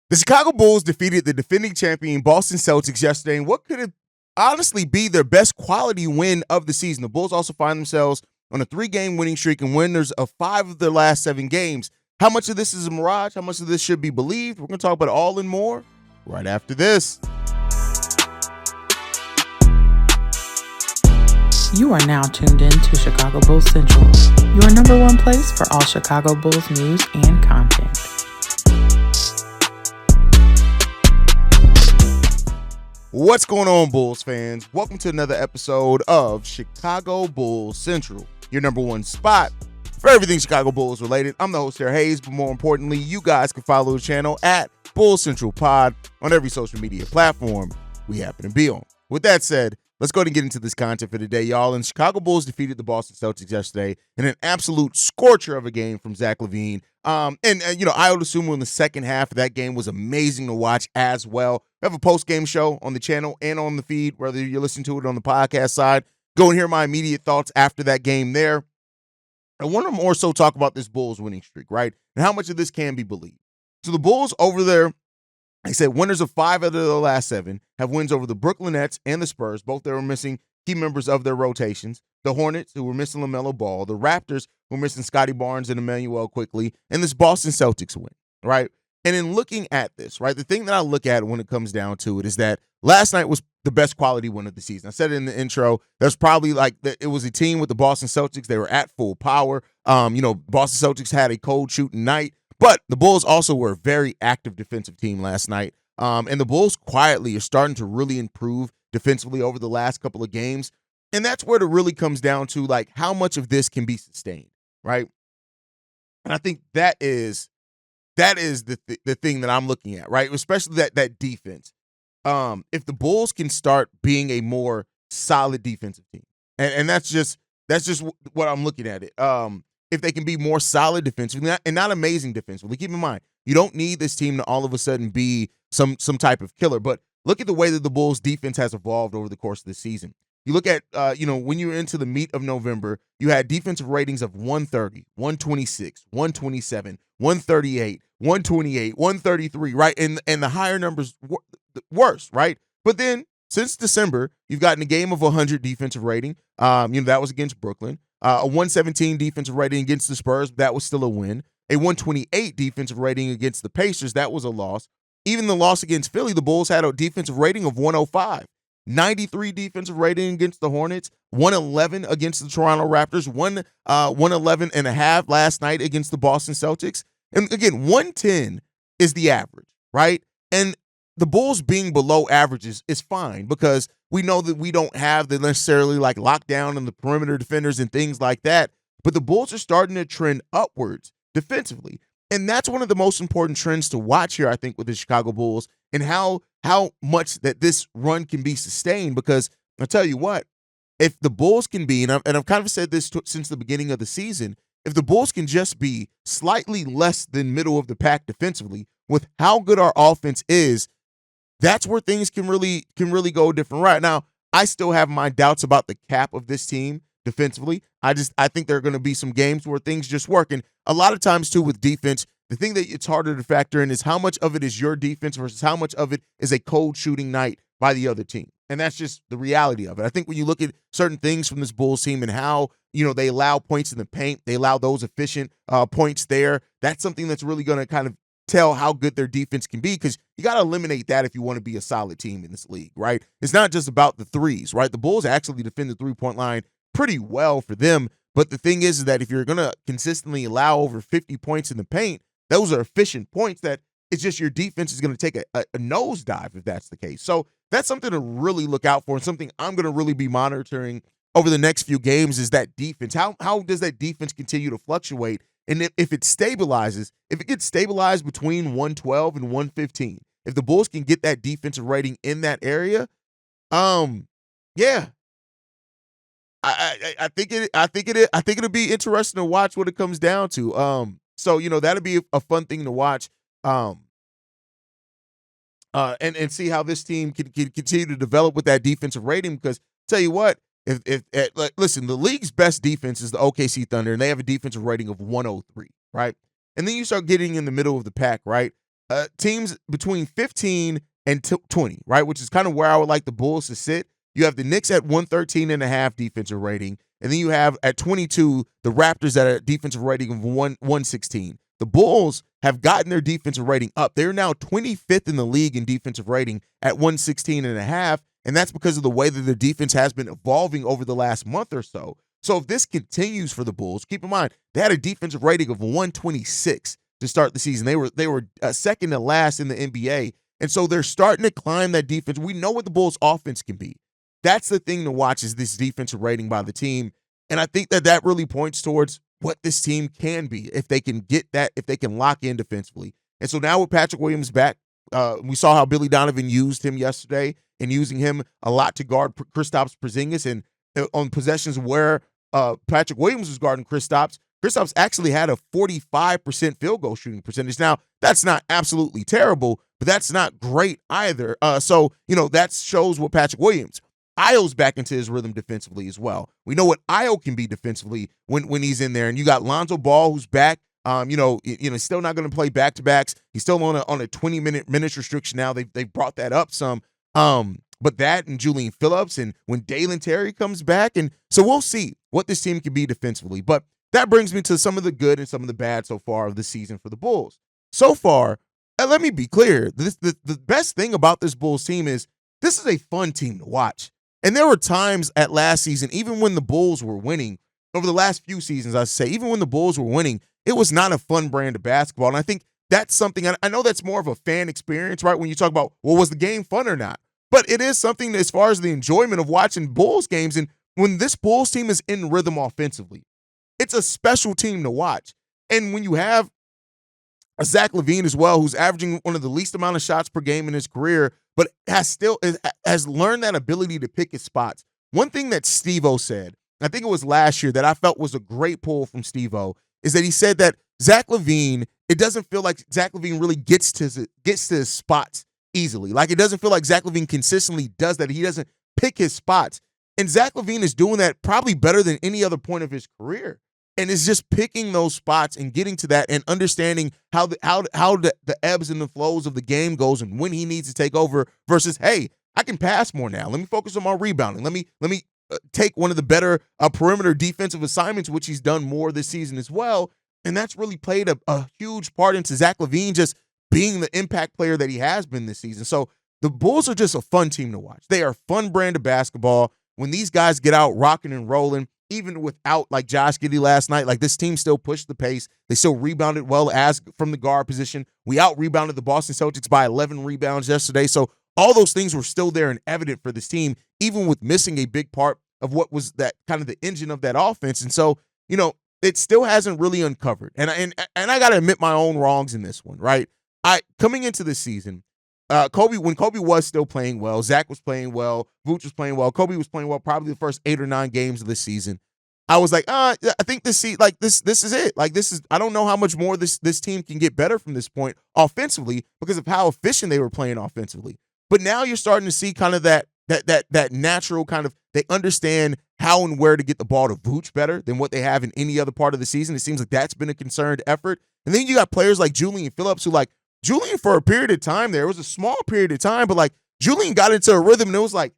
The Chicago Bulls defeated the defending champion Boston Celtics yesterday in what could have honestly be their best quality win of the season. The Bulls also find themselves on a 3-game winning streak and winners of 5 of their last 7 games. How much of this is a mirage? How much of this should be believed? We're going to talk about it all and more right after this. You are now tuned in to Chicago Bulls Central, your number one place for all Chicago Bulls news and content. What's going on, Bulls fans? Welcome to another episode of Chicago Bulls Central, your number one spot for everything Chicago Bulls related. I'm the host, Sarah Hayes, but more importantly, you guys can follow the channel at Bulls Central Pod on every social media platform we happen to be on. With that said, let's go ahead and get into this content for today, y'all. And Chicago Bulls defeated the Boston Celtics yesterday in an absolute scorcher of a game from Zach LaVine. Ayo Dosunmu in the second half of that game was amazing to watch as well. We have a post-game show on the channel and on the feed, whether you're listening to it on the podcast side. Go and hear my immediate thoughts after that game there. I want to more so talk about this Bulls winning streak, right? And how much of this can be believed. So the Bulls over there, I said winners of 5 out of the last 7 have wins over the Brooklyn Nets and the Spurs. Both they were missing key members of their rotations. The Hornets, who were missing LaMelo Ball. The Raptors, who were missing Scotty Barnes and Emmanuel quickly. And this Boston Celtics win, right? And in looking at this, right, the thing that I look at when it comes down to it is that last night was the best quality win of the season. I said it in the intro. There's probably it was a team with the Boston Celtics. They were at full power. Boston Celtics had a cold shooting night. But the Bulls also were a very active defensive team last night. And the Bulls quietly are starting to really improve defensively over the last couple of games. And that's where it really comes down to, like, how much of this can be sustained, right? And I think that is the thing that I'm looking at, right? Especially that defense. If the Bulls can start being a more solid defensive team, and that's just what I'm looking at it. If they can be more solid defensively and not amazing defensively. Keep in mind, you don't need this team to all of a sudden be some type of killer. But look at the way that the Bulls defense has evolved over the course of the season. You look at, when you're into the meat of November, you had defensive ratings of 130, 126, 127, 138, 128, 133, right? And the higher numbers worse, right? But then since December, you've gotten a game of 100 defensive rating. That was against Brooklyn. A 117 defensive rating against the Spurs, that was still a win. A 128 defensive rating against the Pacers, that was a loss. Even the loss against Philly, the Bulls had a defensive rating of 105. 93 defensive rating against the Hornets, 111 against the Toronto Raptors, 111 and a half last night against the Boston Celtics. And again, 110 is the average, right? And the Bulls being below averages is fine because we know that we don't have the necessarily like lockdown and the perimeter defenders and things like that. But the Bulls are starting to trend upwards defensively. And that's one of the most important trends to watch here, I think, with the Chicago Bulls and how much that this run can be sustained. Because I'll tell you what, if the Bulls can be, and I've kind of said this since the beginning of the season, if the Bulls can just be slightly less than middle of the pack defensively with how good our offense is, that's where things can really go different. Right now, I still have my doubts about the cap of this team defensively. I think there are going to be some games where things just work. And a lot of times, too, with defense, the thing that it's harder to factor in is how much of it is your defense versus how much of it is a cold shooting night by the other team. And that's just the reality of it. I think when you look at certain things from this Bulls team and how, they allow points in the paint, they allow those efficient points there, that's something that's really going to kind of tell how good their defense can be, because you got to eliminate that if you want to be a solid team in this league, right? It's not just about the threes, right? The Bulls actually defend the three-point line pretty well for them, but the thing is that if you're going to consistently allow over 50 points in the paint, those are efficient points that it's just your defense is going to take a nosedive if that's the case. So that's something to really look out for, and something I'm going to really be monitoring over the next few games is that defense. How does that defense continue to fluctuate? And if it stabilizes, if it gets stabilized between 112 and 115, if the Bulls can get that defensive rating in that area, yeah, I think it'll be interesting to watch what it comes down to. So that'll be a fun thing to watch. And see how this team can continue to develop with that defensive rating. Because tell you what, listen, the league's best defense is the OKC Thunder, and they have a defensive rating of 103, right? And then you start getting in the middle of the pack, right? teams between 15 and 20, right, which is kind of where I would like the Bulls to sit. You have the Knicks at 113.5 defensive rating, and then you have at 22 the Raptors at a defensive rating of 116. The Bulls have gotten their defensive rating up. They're now 25th in the league in defensive rating at 116.5, and that's because of the way that the defense has been evolving over the last month or so. So if this continues for the Bulls, keep in mind they had a defensive rating of 126 to start the season. They were second to last in the NBA, and so they're starting to climb that defense. We know what the Bulls' offense can be. That's the thing to watch, is this defensive rating by the team, and I think that really points towards what this team can be if they can get that, if they can lock in defensively. And so now with Patrick Williams back, we saw how Billy Donovan used him yesterday and using him a lot to guard Kristaps Porzingis, and on possessions where Patrick Williams was guarding Kristaps actually had a 45% field goal shooting percentage. Now, that's not absolutely terrible, but that's not great either. So, that shows what Patrick Williams. Ayo's back into his rhythm defensively as well. We know what Ayo can be defensively when he's in there. And you got Lonzo Ball, who's back. Still not going to play back-to-backs. He's still on a 20-minute restriction now. They've brought that up some. But that and Julian Phillips, and when Dalen Terry comes back. And so we'll see what this team can be defensively. But that brings me to some of the good and some of the bad so far of the season for the Bulls. So far, let me be clear. The best thing about this Bulls team is this is a fun team to watch. And there were times at last season, even when the Bulls were winning, over the last few seasons, I say, even when the Bulls were winning, it was not a fun brand of basketball. And I think that's something, I know that's more of a fan experience, right? When you talk about, well, was the game fun or not? But it is something as far as the enjoyment of watching Bulls games. And when this Bulls team is in rhythm offensively, it's a special team to watch. And when you have a Zach LaVine as well, who's averaging one of the least amount of shots per game in his career, but has learned that ability to pick his spots. One thing that Steve-O said, I think it was last year, that I felt was a great pull from Steve-O, is that he said that Zach LaVine, it doesn't feel like Zach LaVine really gets to his spots easily. Like, it doesn't feel like Zach LaVine consistently does that. He doesn't pick his spots. And Zach LaVine is doing that probably better than any other point of his career. And it's just picking those spots and getting to that and understanding how the ebbs and the flows of the game goes and when he needs to take over versus, hey, I can pass more now. Let me focus on my rebounding. Let me take one of the better perimeter defensive assignments, which he's done more this season as well. And that's really played a huge part into Zach LaVine just being the impact player that he has been this season. So the Bulls are just a fun team to watch. They are a fun brand of basketball. When these guys get out rocking and rolling, even without like Josh Giddey last night, like this team still pushed the pace. They still rebounded well as from the guard position. We out-rebounded the Boston Celtics by 11 rebounds yesterday. So all those things were still there and evident for this team, even with missing a big part of what was that kind of the engine of that offense. And so, it still hasn't really uncovered. And I got to admit my own wrongs in this one, right? Coming into this season, when Kobe was still playing well, Zach was playing well, Vuce was playing well, Kobe was playing well probably the first 8 or 9 games of this season. I was like, I think this is it. Like, I don't know how much more this team can get better from this point offensively because of how efficient they were playing offensively. But now you're starting to see kind of that natural kind of, they understand how and where to get the ball to Vuce better than what they have in any other part of the season. It seems like that's been a concerted effort. And then you got players like Julian Phillips who, like, Julian for a period of time there, it was a small period of time, but like Julian got into a rhythm and it was like,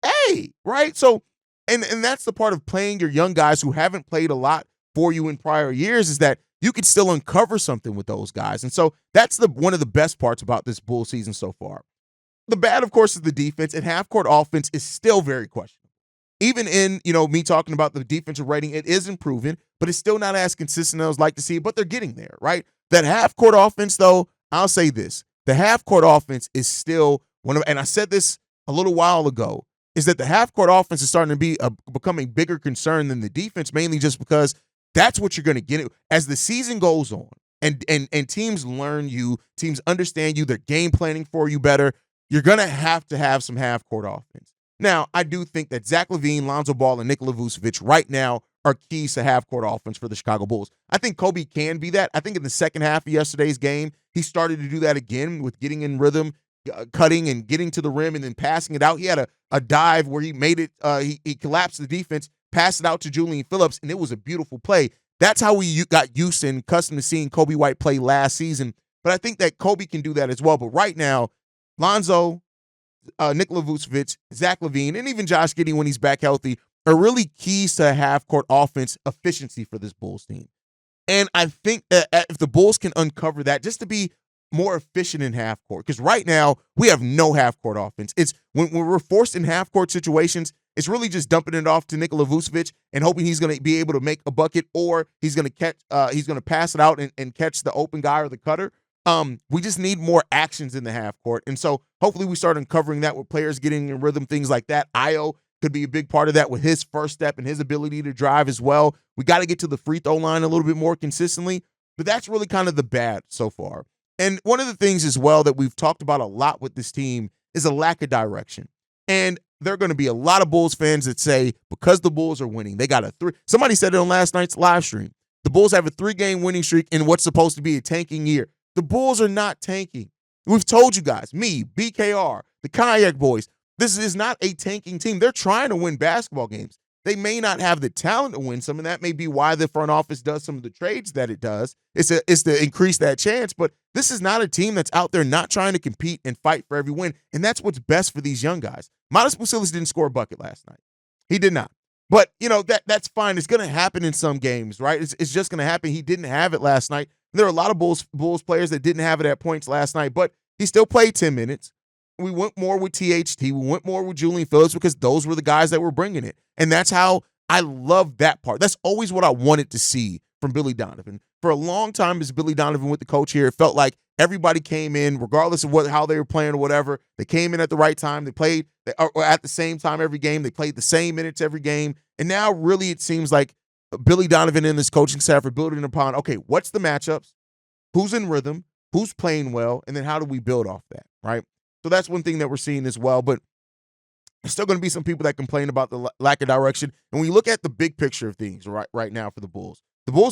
hey, right? So, and that's the part of playing your young guys who haven't played a lot for you in prior years, is that you could still uncover something with those guys. And so that's one of the best parts about this Bull season so far. The bad, of course, is the defense, and half-court offense is still very questionable. Even in, me talking about the defensive rating, it is improving, but it's still not as consistent as I would like to see, but they're getting there, right? That half-court offense, though, I'll say this. The half-court offense is still and I said this a little while ago, is that the half-court offense is starting to be becoming a bigger concern than the defense, mainly just because that's what you're going to get as the season goes on, and teams learn you, teams understand you, they're game planning for you better. You're going to have some half-court offense. Now, I do think that Zach LaVine, Lonzo Ball, and Nikola Vucevic right now are keys to half-court offense for the Chicago Bulls. I think Kobe can be that. I think in the second half of yesterday's game, he started to do that again with getting in rhythm, cutting and getting to the rim and then passing it out. He had a dive where he made it, he collapsed the defense, passed it out to Julian Phillips, and it was a beautiful play. That's how we got used and accustomed to seeing Kobe White play last season But I think that Kobe can do that as well. But right now, Lonzo, Nikola Vucevic, Zach LaVine, and even Josh Giddey when he's back healthy are really keys to half-court offense efficiency for this Bulls team. And I think that if the Bulls can uncover that, just to be more efficient in half-court, because right now we have no half-court offense. It's when we're forced in half-court situations, it's really just dumping it off to Nikola Vucevic and hoping he's going to be able to make a bucket, or he's going to catch, he's going to pass it out and catch the open guy or the cutter. We just need more actions in the half-court, and so hopefully we start uncovering that with players getting in rhythm, things like that. Ayo could be a big part of that with his first step and his ability to drive as well. We got to get to the free throw line a little bit more consistently, but that's really kind of the bad so far. And one of the things as well that we've talked about a lot with this team is a lack of direction. And there are going to be a lot of Bulls fans that say because the Bulls are winning, they got a three. Somebody said it on last night's live stream. The Bulls have a 3-game winning streak in what's supposed to be a tanking year. The Bulls are not tanking. We've told you guys, me, BKR, the Kayak Boys, this is not a tanking team. They're trying to win basketball games. They may not have the talent to win some, and that may be why the front office does some of the trades that it does. It's to increase that chance, but this is not a team that's out there not trying to compete and fight for every win, and that's what's best for these young guys. Miles Vucevic didn't score a bucket last night. He did not. But, that's fine. It's going to happen in some games, right? It's just going to happen. He didn't have it last night. There are a lot of Bulls players that didn't have it at points last night, but he still played 10 minutes. We went more with THT. We went more with Julian Phillips because those were the guys that were bringing it. And that's how I love that part. That's always what I wanted to see from Billy Donovan. For a long time as Billy Donovan with the coach here, it felt like everybody came in, regardless of how they were playing or whatever. They came in at the right time. They played at the same time every game. They played the same minutes every game. And now really it seems like Billy Donovan and this coaching staff are building upon, okay, what's the matchups? Who's in rhythm? Who's playing well? And then how do we build off that, right? So that's one thing that we're seeing as well. But there's still going to be some people that complain about the lack of direction. And when you look at the big picture of things right now for the Bulls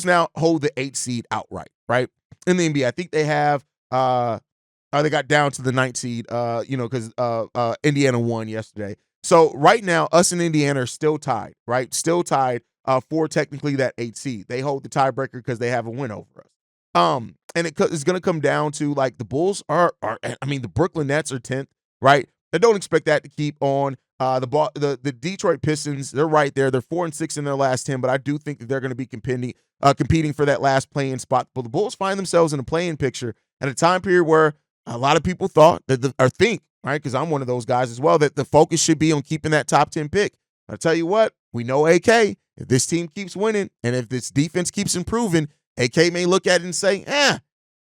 now hold the 8th seed outright, right? In the NBA, I think they have they got down to the 9th seed, because Indiana won yesterday. So right now, us and Indiana are still tied, right? Still tied for technically that 8th seed. They hold the tiebreaker because they have a win over us. And it's going to come down to like the Bulls the Brooklyn Nets are 10th, right? I don't expect that to keep on. The Detroit Pistons, they're right there. They're 4-6 in their last 10, but I do think that they're going to be competing for that last play-in spot. But the Bulls find themselves in a play-in picture at a time period where a lot of people thought right? Because I'm one of those guys as well, that the focus should be on keeping that top 10 pick. I'll tell you what, we know AK, if this team keeps winning and if this defense keeps improving, AK may look at it and say,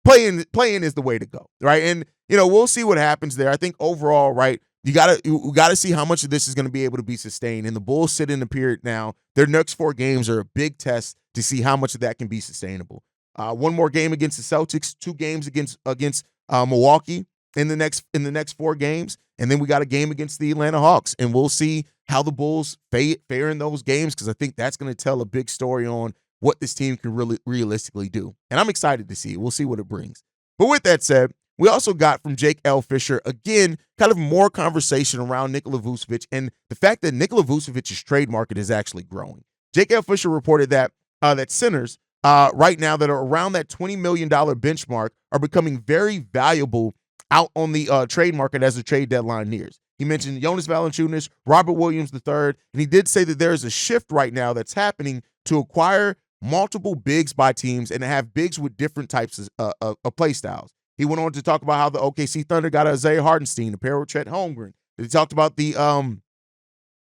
playing is the way to go, right? And, we'll see what happens there. I think overall, right, we gotta see how much of this is going to be able to be sustained. And the Bulls sit in the period now. Their next 4 games are a big test to see how much of that can be sustainable. One more game against the Celtics, 2 games against Milwaukee in the next 4 games, and then we got a game against the Atlanta Hawks, and we'll see how the Bulls fare in those games, because I think that's going to tell a big story on what this team can really realistically do. And I'm excited to see it. We'll see what it brings. But with that said, we also got from Jake L. Fisher, again, kind of more conversation around Nikola Vucevic and the fact that Nikola Vucevic's trade market is actually growing. Jake L. Fisher reported that centers right now that are around that $20 million benchmark are becoming very valuable out on the trade market as the trade deadline nears. He mentioned Jonas Valanciunas, Robert Williams III, and he did say that there is a shift right now that's happening to acquire multiple bigs by teams and to have bigs with different types of play styles. He went on to talk about how the OKC Thunder got Isaiah Hartenstein, a pair with Chet Holmgren. He talked about the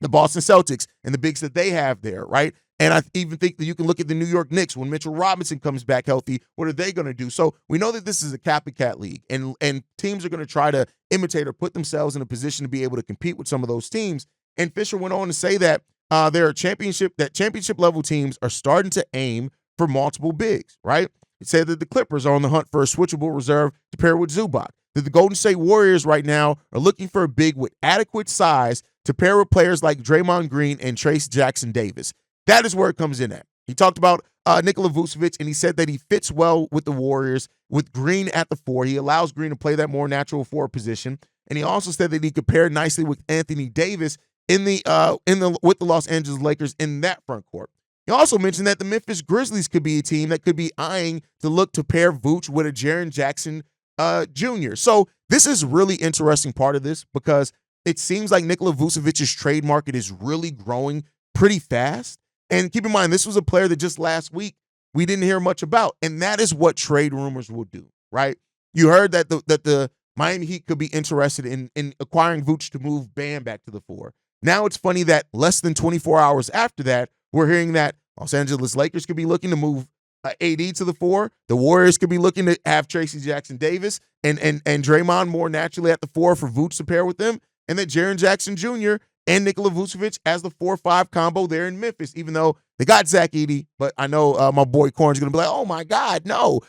Boston Celtics and the bigs that they have there, right? And I even think that you can look at the New York Knicks when Mitchell Robinson comes back healthy. What are they going to do? So we know that this is a copycat league, and teams are going to try to imitate or put themselves in a position to be able to compete with some of those teams. And Fisher went on to say that there are championship level teams are starting to aim for multiple bigs, right? It said that the Clippers are on the hunt for a switchable reserve to pair with Zubac. That the Golden State Warriors right now are looking for a big with adequate size to pair with players like Draymond Green and Trace Jackson Davis. That is where it comes in at. He talked about Nikola Vucevic, and he said that he fits well with the Warriors with Green at the 4. He allows Green to play that more natural 4 position. And he also said that he could pair nicely with Anthony Davis with the Los Angeles Lakers in that front court. He also mentioned that the Memphis Grizzlies could be a team that could be eyeing to look to pair Vooch with a Jaren Jackson Jr. So this is really interesting part of this because it seems like Nikola Vucevic's trade market is really growing pretty fast. And keep in mind, this was a player that just last week we didn't hear much about. And that is what trade rumors will do, right? You heard that the Miami Heat could be interested in acquiring Vooch to move Bam back to the 4. Now it's funny that less than 24 hours after that, we're hearing that Los Angeles Lakers could be looking to move AD to the 4. The Warriors could be looking to have Tracy Jackson Davis and Draymond more naturally at the 4 for Vooch to pair with them. And then Jaren Jackson Jr. and Nikola Vucevic as the 4-5 combo there in Memphis, even though they got Zach Edey. But I know my boy Corn's going to be like, oh, my God, no.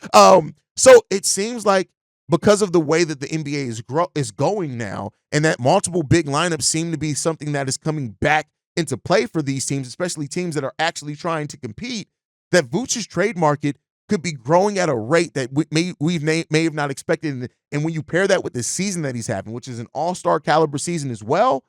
So it seems like because of the way that the NBA is going now and that multiple big lineups seem to be something that is coming back into play for these teams, especially teams that are actually trying to compete, that Vooch's trade market could be growing at a rate that we may have not expected. And when you pair that with the season that he's having, which is an all-star caliber season as well,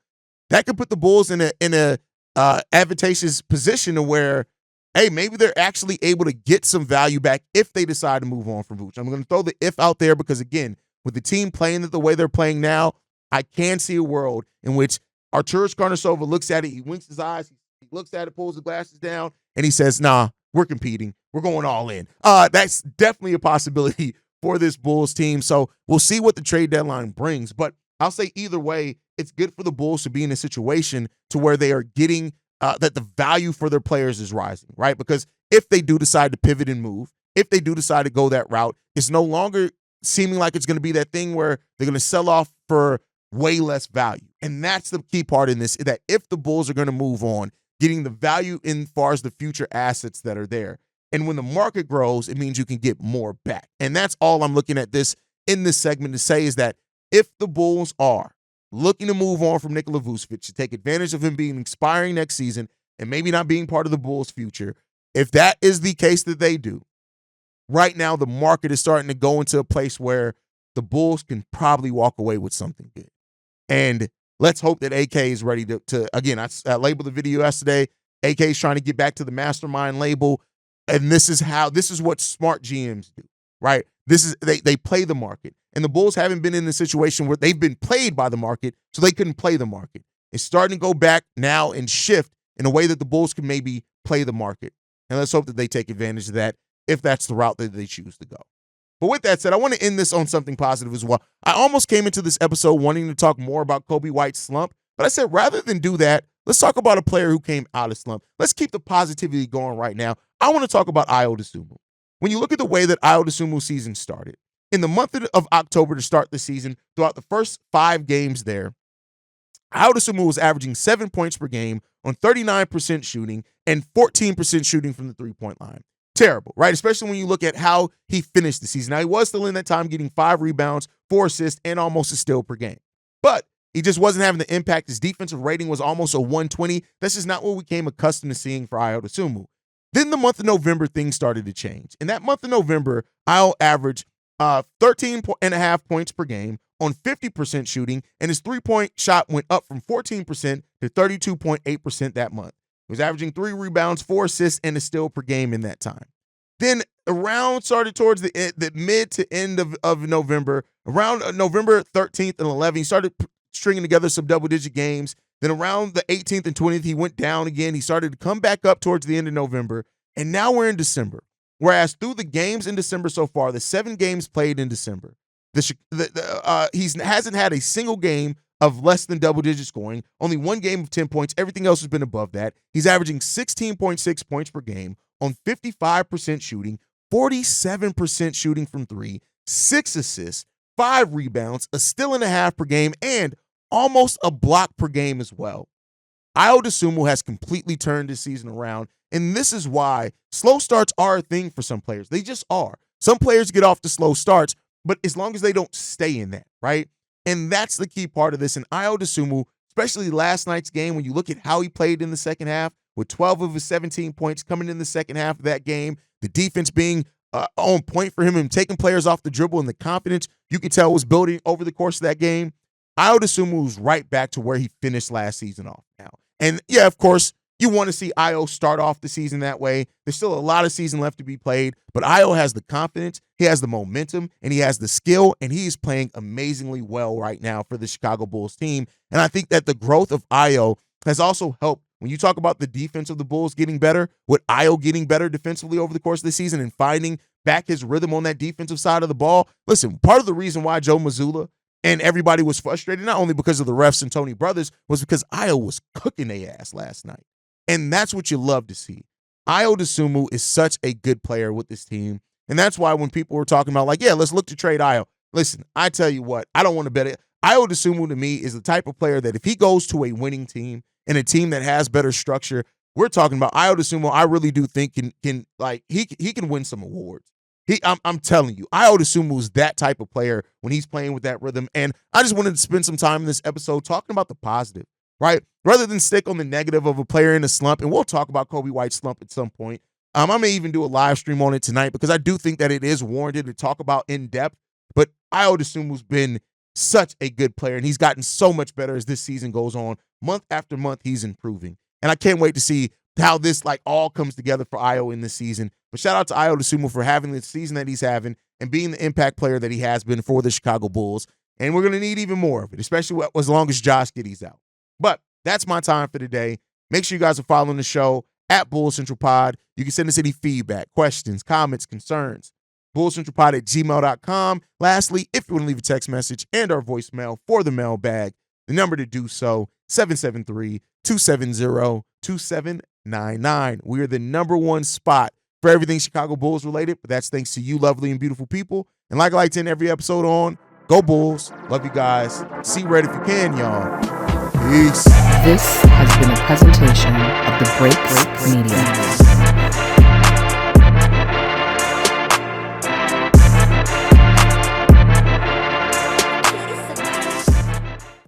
that could put the Bulls in a advantageous position to where, hey, maybe they're actually able to get some value back if they decide to move on from Vooch. I'm going to throw the if out there because, again, with the team playing it the way they're playing now, I can see a world in which Arturas Karnisovas looks at it, he winks his eyes, he looks at it, pulls the glasses down, and he says, nah, we're competing. We're going all in. That's definitely a possibility for this Bulls team. So we'll see what the trade deadline brings. But I'll say either way, it's good for the Bulls to be in a situation to where they are getting that the value for their players is rising, right? Because if they do decide to pivot and move, if they do decide to go that route, it's no longer seeming like it's going to be that thing where they're going to sell off for way less value. And that's the key part in this, is that if the Bulls are going to move on, getting the value in far as the future assets that are there. And when the market grows, it means you can get more back. And that's all I'm looking at this in this segment to say, is that if the Bulls are looking to move on from Nikola Vucevic to take advantage of him being expiring next season and maybe not being part of the Bulls' future, if that is the case that they do, right now the market is starting to go into a place where the Bulls can probably walk away with something good. And let's hope that AK is ready to again, I labeled the video yesterday. AK is trying to get back to the mastermind label. And this is what smart GMs do, right? They play the market. And the Bulls haven't been in the situation where they've been played by the market, so they couldn't play the market. It's starting to go back now and shift in a way that the Bulls can maybe play the market. And let's hope that they take advantage of that if that's the route that they choose to go. But with that said, I want to end this on something positive as well. I almost came into this episode wanting to talk more about Kobe White's slump, but I said rather than do that, let's talk about a player who came out of slump. Let's keep the positivity going right now. I want to talk about Ayo Dosunmu. When you look at the way that Ayo Dosunmu's season started, in the month of October to start the season, throughout the first 5 games there, Ayo Dosunmu was averaging 7 points per game on 39% shooting and 14% shooting from the three-point line. Terrible, right? Especially when you look at how he finished the season. Now, he was still in that time getting 5 rebounds, 4 assists, and almost a steal per game. But he just wasn't having the impact. His defensive rating was almost a 120. That's just not what we came accustomed to seeing for Ayo Dosunmu. Then the month of November, things started to change. In that month of November, Ayo averaged 13.5 points per game on 50% shooting, and his three-point shot went up from 14% to 32.8% that month. He was averaging 3 rebounds, 4 assists, and a steal per game in that time. Then around started towards the mid to end of November, around November 13th and 11th, he started stringing together some double-digit games. Then around the 18th and 20th, he went down again. He started to come back up towards the end of November, and now we're in December. Whereas through the games in December so far, the 7 games played in December, he hasn't had a single game of less than double-digit scoring, only 1 game of 10 points. Everything else has been above that. He's averaging 16.6 points per game on 55% shooting, 47% shooting from 3, 6 assists, 5 rebounds, a steal and a half per game, and almost a block per game as well. Ayo Dosunmu has completely turned his season around, and this is why slow starts are a thing for some players. They just are. Some players get off to slow starts, but as long as they don't stay in that, right? And that's the key part of this. And Ayo Dosunmu, especially last night's game, when you look at how he played in the second half, with 12 of his 17 points coming in the second half of that game, the defense being on point for him and taking players off the dribble, and the confidence you could tell was building over the course of that game, Ayo Dosunmu was right back to where he finished last season off now. And yeah, of course, You want to see Ayo start off the season that way. There's still a lot of season left to be played, but Ayo has the confidence, he has the momentum, and he has the skill, and he is playing amazingly well right now for the Chicago Bulls team. And I think that the growth of Ayo has also helped. When you talk about the defense of the Bulls getting better, with Ayo getting better defensively over the course of the season and finding back his rhythm on that defensive side of the ball. Listen, part of the reason why Joe Mazzulla and everybody was frustrated, not only because of the refs and Tony Brothers, was because Ayo was cooking their ass last night. And that's what you love to see. Ayo Dosunmu is such a good player with this team. And that's why when people were talking about, like, yeah, let's look to trade Ayo. Listen, I tell you what, I don't want to bet it. Ayo Dosunmu to me is the type of player that if he goes to a winning team and a team that has better structure, we're talking about Ayo Dosunmu, I really do think can he can win some awards. I'm telling you, Ayo Dosunmu is that type of player when he's playing with that rhythm. And I just wanted to spend some time in this episode talking about the positive, right? Rather than stick on the negative of a player in a slump, and we'll talk about Kobe White's slump at some point. I may even do a live stream on it tonight because I do think that it is warranted to talk about in depth. But Ayo Dosunmu's been such a good player, and he's gotten so much better as this season goes on. Month after month, he's improving. And I can't wait to see how this all comes together for Ayo in this season. But shout out to Ayo Dosunmu for having the season that he's having and being the impact player that he has been for the Chicago Bulls. And we're going to need even more of it, especially as long as Josh Giddey's out. But that's my time for today. Make sure you guys are following the show at Bull Central Pod. You can send us any feedback, questions, comments, concerns. bullcentralpod@gmail.com. Lastly, if you want to leave a text message and our voicemail for the mailbag, the number to do so, 773-270-2799. We are the number one spot for everything Chicago Bulls related, but that's thanks to you lovely and beautiful people. And like I like to end every episode on, go Bulls. Love you guys. See red if you can, y'all. Peace. This has been a presentation of the Break Media.